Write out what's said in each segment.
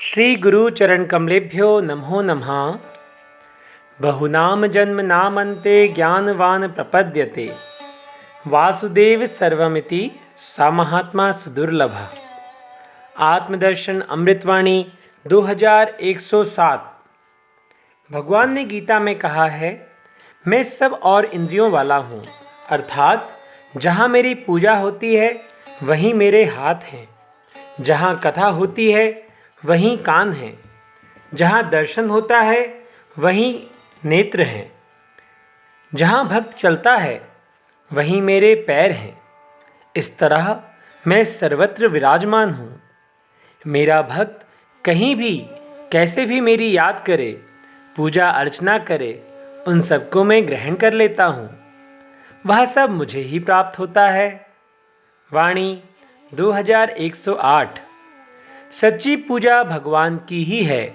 श्री गुरु चरण कमलेभ्यो नमो नमः। बहुनाम जन्म नामन्ते ज्ञानवान प्रपद्यते वासुदेव सर्वमिति सा महात्मा सुदुर्लभ। आत्मदर्शन अमृतवाणी 2107। भगवान ने गीता में कहा है, मैं सब और इंद्रियों वाला हूँ, अर्थात जहाँ मेरी पूजा होती है वहीं मेरे हाथ हैं, जहाँ कथा होती है वहीं कान हैं, जहाँ दर्शन होता है वहीं नेत्र हैं, जहाँ भक्त चलता है वहीं मेरे पैर हैं। इस तरह मैं सर्वत्र विराजमान हूँ। मेरा भक्त कहीं भी कैसे भी मेरी याद करे, पूजा अर्चना करे, उन सबको मैं ग्रहण कर लेता हूँ। वह सब मुझे ही प्राप्त होता है। वाणी 2108। सच्ची पूजा भगवान की ही है,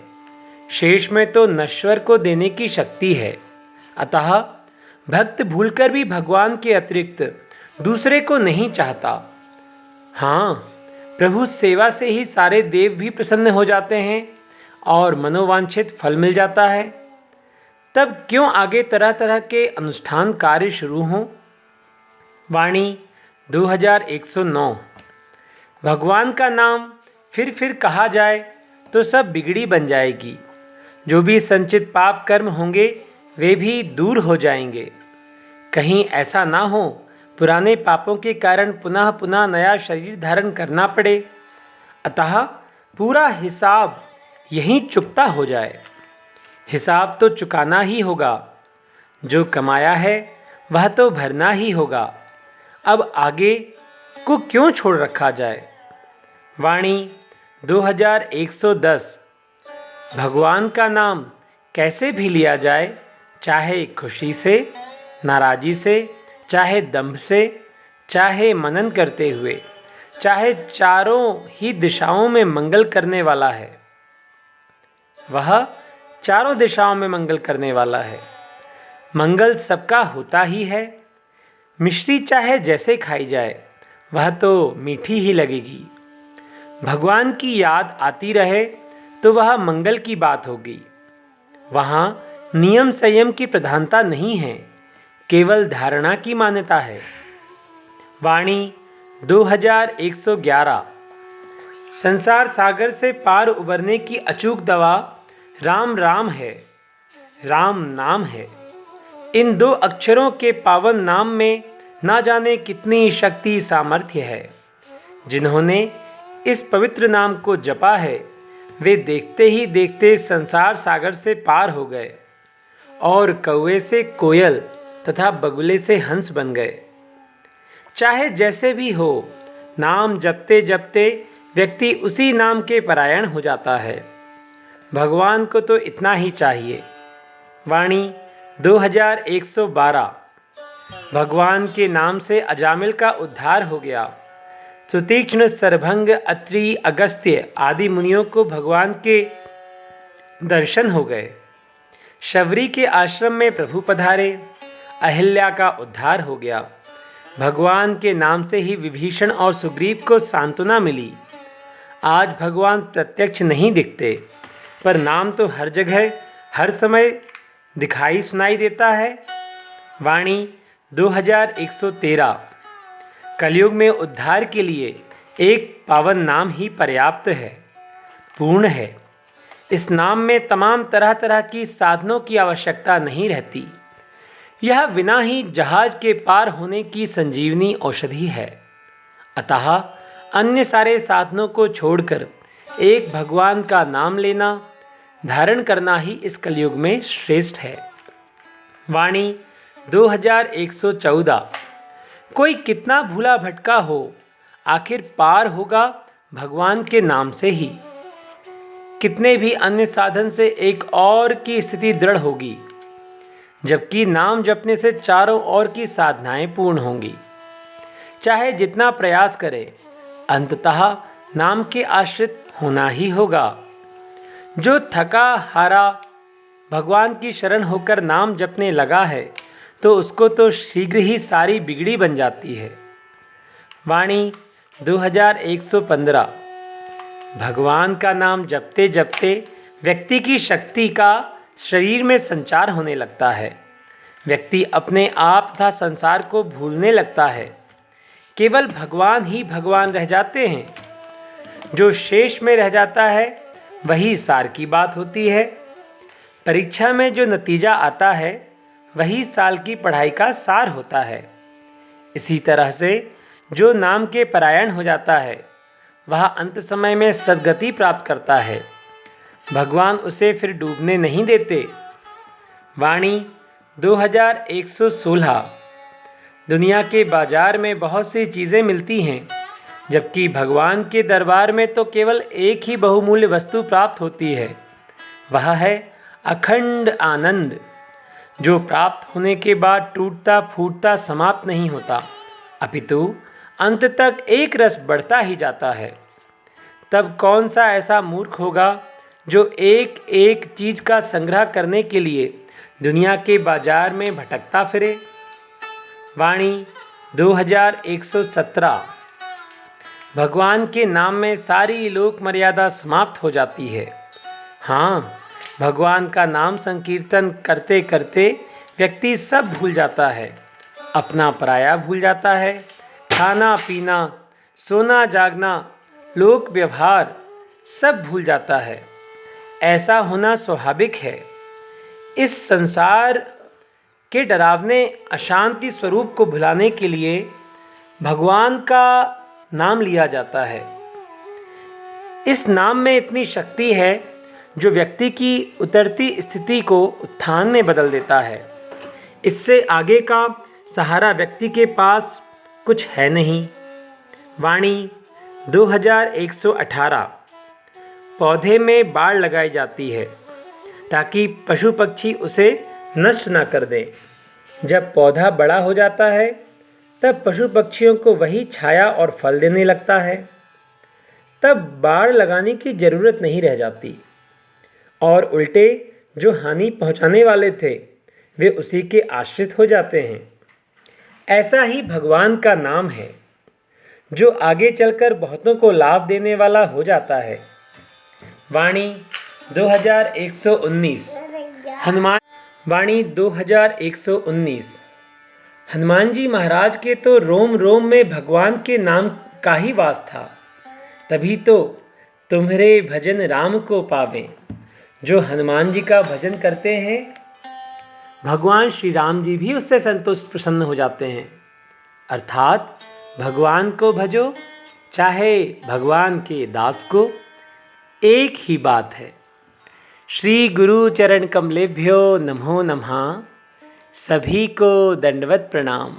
शेष में तो नश्वर को देने की शक्ति है। अतः भक्त भूलकर भी भगवान के अतिरिक्त दूसरे को नहीं चाहता। हाँ, प्रभु सेवा से ही सारे देव भी प्रसन्न हो जाते हैं और मनोवांछित फल मिल जाता है। तब क्यों आगे तरह तरह के अनुष्ठान कार्य शुरू हों। वाणी 2109। भगवान का नाम फिर कहा जाए तो सब बिगड़ी बन जाएगी। जो भी संचित पाप कर्म होंगे वे भी दूर हो जाएंगे। कहीं ऐसा ना हो पुराने पापों के कारण पुनः पुनः नया शरीर धारण करना पड़े। अतः पूरा हिसाब यहीं चुकता हो जाए। हिसाब तो चुकाना ही होगा, जो कमाया है वह तो भरना ही होगा। अब आगे को क्यों छोड़ रखा जाए। वाणी 2110। भगवान का नाम कैसे भी लिया जाए, चाहे खुशी से, नाराजी से, चाहे दंभ से, चाहे मनन करते हुए, चाहे चारों ही दिशाओं में मंगल करने वाला है। वह चारों दिशाओं में मंगल करने वाला है। मंगल सबका होता ही है। मिश्री चाहे जैसे खाई जाए वह तो मीठी ही लगेगी। भगवान की याद आती रहे तो वह मंगल की बात होगी। वहाँ नियम संयम की प्रधानता नहीं है, केवल धारणा की मान्यता है। वाणी 2111। संसार सागर से पार उबरने की अचूक दवा राम राम है, राम नाम है। इन दो अक्षरों के पावन नाम में ना जाने कितनी शक्ति सामर्थ्य है। जिन्होंने इस पवित्र नाम को जपा है वे देखते ही देखते संसार सागर से पार हो गए और कौवे से कोयल तथा बगुले से हंस बन गए। चाहे जैसे भी हो, नाम जपते जपते व्यक्ति उसी नाम के परायण हो जाता है। भगवान को तो इतना ही चाहिए। वाणी 2112। भगवान के नाम से अजामिल का उद्धार हो गया। सुतीक्ष्ण, सरभंग, अत्रि, अगस्त्य आदि मुनियों को भगवान के दर्शन हो गए। शबरी के आश्रम में प्रभु पधारे, अहिल्या का उद्धार हो गया। भगवान के नाम से ही विभीषण और सुग्रीव को सांत्वना मिली। आज भगवान प्रत्यक्ष नहीं दिखते, पर नाम तो हर जगह हर समय दिखाई सुनाई देता है। वाणी 2113। कलयुग में उद्धार के लिए एक पावन नाम ही पर्याप्त है, पूर्ण है। इस नाम में तमाम तरह तरह की साधनों की आवश्यकता नहीं रहती। यह बिना ही जहाज के पार होने की संजीवनी औषधि है। अतः अन्य सारे साधनों को छोड़कर एक भगवान का नाम लेना, धारण करना ही इस कलयुग में श्रेष्ठ है। वाणी 2114। कोई कितना भूला भटका हो, आखिर पार होगा भगवान के नाम से ही। कितने भी अन्य साधन से एक और की स्थिति दृढ़ होगी, जबकि नाम जपने से चारों ओर की साधनाएं पूर्ण होंगी। चाहे जितना प्रयास करे, अंततः नाम के आश्रित होना ही होगा। जो थका हारा भगवान की शरण होकर नाम जपने लगा है तो उसको तो शीघ्र ही सारी बिगड़ी बन जाती है। वाणी 2115। भगवान का नाम जपते जपते व्यक्ति की शक्ति का शरीर में संचार होने लगता है। व्यक्ति अपने आप तथा संसार को भूलने लगता है। केवल भगवान ही भगवान रह जाते हैं। जो शेष में रह जाता है वही सार की बात होती है। परीक्षा में जो नतीजा आता है वही साल की पढ़ाई का सार होता है। इसी तरह से जो नाम के परायण हो जाता है वह अंत समय में सद्गति प्राप्त करता है। भगवान उसे फिर डूबने नहीं देते। वाणी 2116। दुनिया के बाजार में बहुत सी चीज़ें मिलती हैं, जबकि भगवान के दरबार में तो केवल एक ही बहुमूल्य वस्तु प्राप्त होती है। वह है अखंड आनंद, जो प्राप्त होने के बाद टूटता फूटता समाप्त नहीं होता, अपितु अंत तक एक रस बढ़ता ही जाता है। तब कौन सा ऐसा मूर्ख होगा जो एक एक चीज़ का संग्रह करने के लिए दुनिया के बाजार में भटकता फिरे। वाणी 2117। भगवान के नाम में सारी लोक मर्यादा समाप्त हो जाती है। हाँ, भगवान का नाम संकीर्तन करते करते व्यक्ति सब भूल जाता है। अपना पराया भूल जाता है। खाना पीना, सोना जागना, लोक व्यवहार सब भूल जाता है। ऐसा होना स्वाभाविक है। इस संसार के डरावने अशांति स्वरूप को भुलाने के लिए भगवान का नाम लिया जाता है। इस नाम में इतनी शक्ति है जो व्यक्ति की उतरती स्थिति को उत्थान में बदल देता है। इससे आगे का सहारा व्यक्ति के पास कुछ है नहीं। वाणी 2118। पौधे में बाड़ लगाई जाती है ताकि पशु पक्षी उसे नष्ट न कर दें। जब पौधा बड़ा हो जाता है तब पशु पक्षियों को वही छाया और फल देने लगता है। तब बाड़ लगाने की जरूरत नहीं रह जाती और उल्टे जो हानि पहुंचाने वाले थे वे उसी के आश्रित हो जाते हैं। ऐसा ही भगवान का नाम है जो आगे चलकर बहुतों को लाभ देने वाला हो जाता है। वाणी 2119। वाणी 2119। हनुमान जी महाराज के तो रोम रोम में भगवान के नाम का ही वास था। तभी तो तुम्हारे भजन राम को पावें। जो हनुमान जी का भजन करते हैं भगवान श्री राम जी भी उससे संतुष्ट प्रसन्न हो जाते हैं। अर्थात भगवान को भजो चाहे भगवान के दास को, एक ही बात है। श्री गुरु चरण कमलेभ्यो नमो नमः। सभी को दंडवत प्रणाम।